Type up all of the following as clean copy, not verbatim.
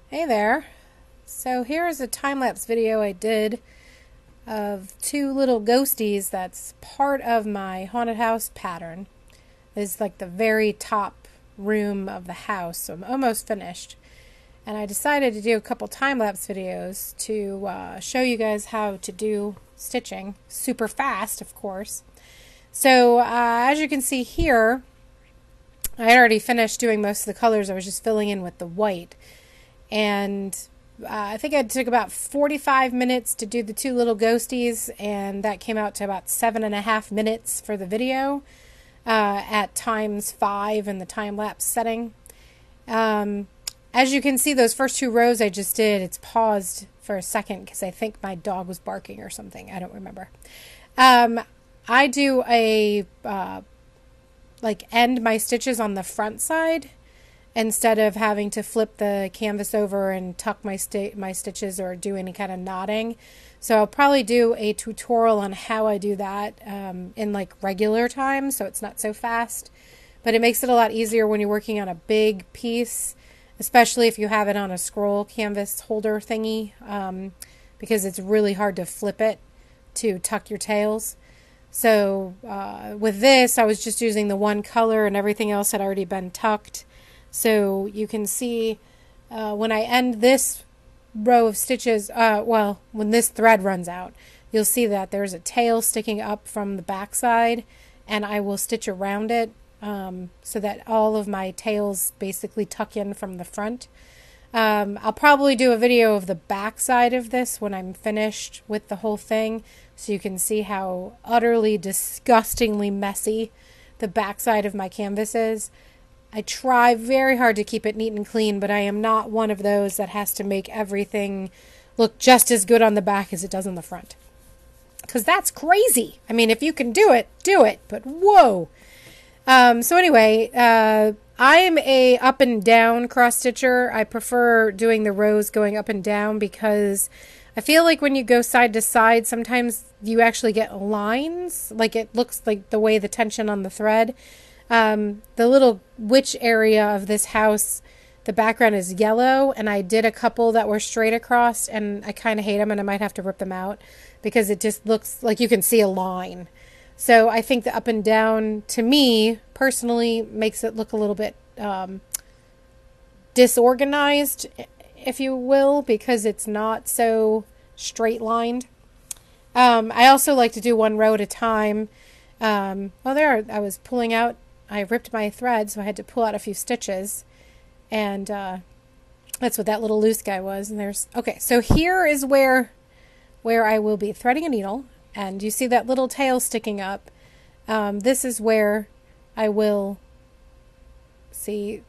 Hey there. So here's a time-lapse video I did of two little ghosties that's part of my haunted house pattern. It's like the very top room of the house, so I'm almost finished. And I decided to do a couple time-lapse videos to show you guys how to do stitching. Super fast, of course. So as you can see here, I had already finished doing most of the colors. I was just filling in with the white. And I think it took about 45 minutes to do the two little ghosties, and that came out to about 7.5 minutes for the video at ×5 in the time-lapse setting. As you can see, those first two rows I just did, it's paused for a second because I think my dog was barking or something. I don't remember. I do a end my stitches on the front side instead of having to flip the canvas over and tuck my stitches or do any kind of knotting. So I'll probably do a tutorial on how I do that in like regular time, so it's not so fast. But it makes it a lot easier when you're working on a big piece, especially if you have it on a scroll canvas holder thingy, because it's really hard to flip it to tuck your tails. So with this, I was just using the one color and everything else had already been tucked. So you can see when I end this row of stitches, when this thread runs out, you'll see that there's a tail sticking up from the back side, and I will stitch around it so that all of my tails basically tuck in from the front. I'll probably do a video of the back side of this when I'm finished with the whole thing, so you can see how utterly disgustingly messy the back side of my canvas is. I try very hard to keep it neat and clean, but I am not one of those that has to make everything look just as good on the back as it does on the front. Because that's crazy. I mean, if you can do it, but whoa. So anyway, I am a up and down cross stitcher. I prefer doing the rows going up and down because I feel like when you go side to side, sometimes you actually get lines. Like it looks like the way the tension on the thread. The little witch area of this house, the background is yellow, and I did a couple that were straight across, and I kind of hate them, and I might have to rip them out because it just looks like you can see a line. So I think the up and down, to me, personally, makes it look a little bit disorganized, if you will, because it's not so straight lined. I also like to do one row at a time. I was pulling out. I ripped my thread, so I had to pull out a few stitches, and that's what that little loose guy was. And okay, so here is where I will be threading a needle, and you see that little tail sticking up. This is where I will see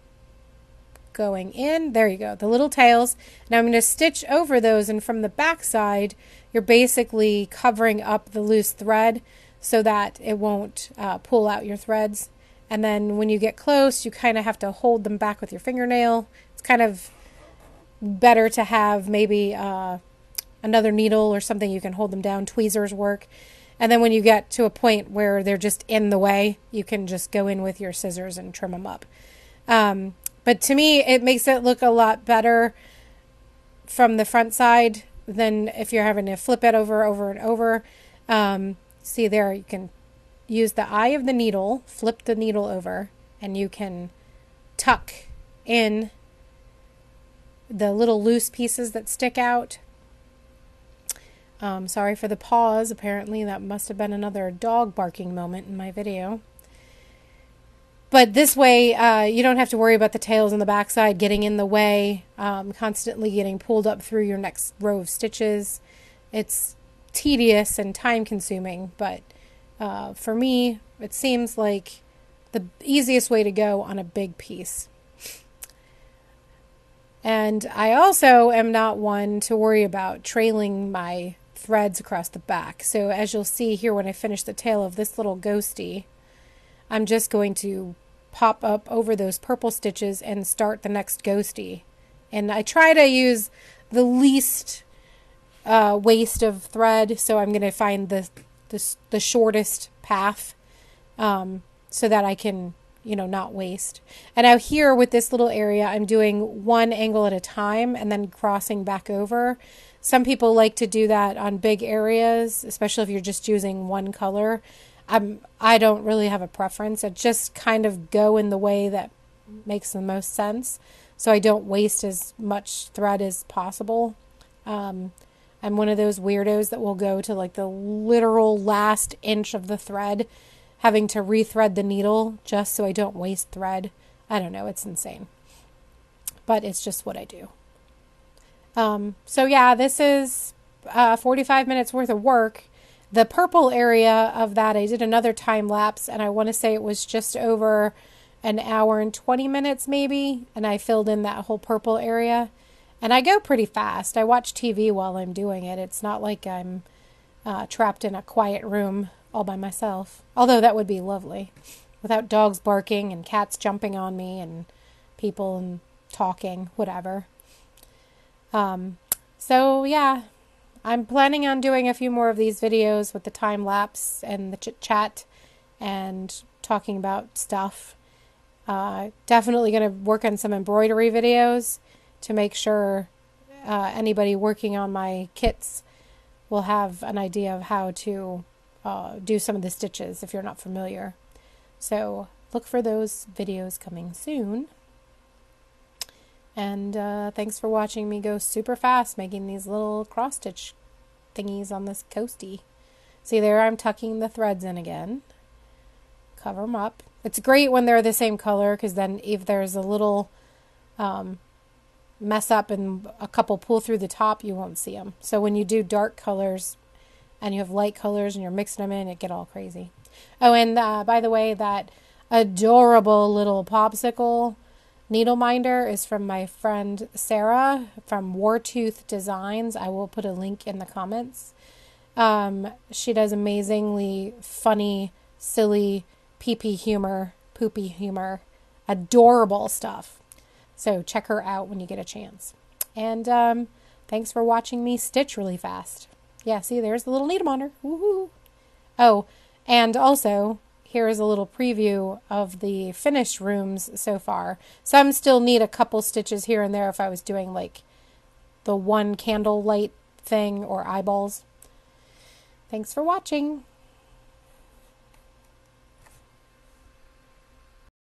going in. There you go, the little tails. Now I'm going to stitch over those, and from the back side, you're basically covering up the loose thread so that it won't pull out your threads. And then when you get close, you kind of have to hold them back with your fingernail. It's kind of better to have maybe another needle or something you can hold them down. Tweezers work. And then when you get to a point where they're just in the way, you can just go in with your scissors and trim them up. But to me, it makes it look a lot better from the front side than if you're having to flip it over and over. See there, you can use the eye of the needle, flip the needle over, and you can tuck in the little loose pieces that stick out. Sorry for the pause. Apparently that must have been another dog barking moment in my video. But this way, you don't have to worry about the tails on the backside getting in the way, constantly getting pulled up through your next row of stitches. It's tedious and time consuming, but for me, it seems like the easiest way to go on a big piece. And I also am not one to worry about trailing my threads across the back. So as you'll see here when I finish the tail of this little ghostie, I'm just going to pop up over those purple stitches and start the next ghostie. And I try to use the least waste of thread, so I'm going to find the shortest path so that I can not waste. And out here with this little area, I'm doing one angle at a time and then crossing back over. Some people like to do that on big areas, especially if you're just using one color. I don't really have a preference. I just kind of go in the way that makes the most sense, so I don't waste as much thread as possible. I'm one of those weirdos that will go to like the literal last inch of the thread, having to rethread the needle just so I don't waste thread. I don't know, it's insane, but it's just what I do. So yeah, this is 45 minutes worth of work. The purple area of that, I did another time lapse, and I want to say it was just over an hour and 20 minutes maybe, and I filled in that whole purple area. And I go pretty fast. I watch TV while I'm doing it. It's not like I'm trapped in a quiet room all by myself, although that would be lovely, without dogs barking and cats jumping on me and people and talking, whatever. So yeah, I'm planning on doing a few more of these videos with the time lapse and the chit chat and talking about stuff. Definitely going to work on some embroidery videos to make sure anybody working on my kits will have an idea of how to do some of the stitches if you're not familiar. So look for those videos coming soon. And thanks for watching me go super fast making these little cross stitch thingies on this Ghostie. See there, I'm tucking the threads in again. Cover them up. It's great when they're the same color, because then if there's a little mess up and a couple pull through the top, you won't see them. So when you do dark colors and you have light colors and you're mixing them in, it get all crazy. Oh, and by the way, that adorable little popsicle needle minder is from my friend Sarah from Wartooth Designs. I will put a link in the comments. She does amazingly funny, silly, pee-pee humor, poopy humor, adorable stuff. So check her out when you get a chance. And thanks for watching me stitch really fast. Yeah, see, there's the little needle minder. Woohoo! Oh, and also, here is a little preview of the finished rooms so far. Some still need a couple stitches here and there if I was doing like the one candle light thing or eyeballs. Thanks for watching.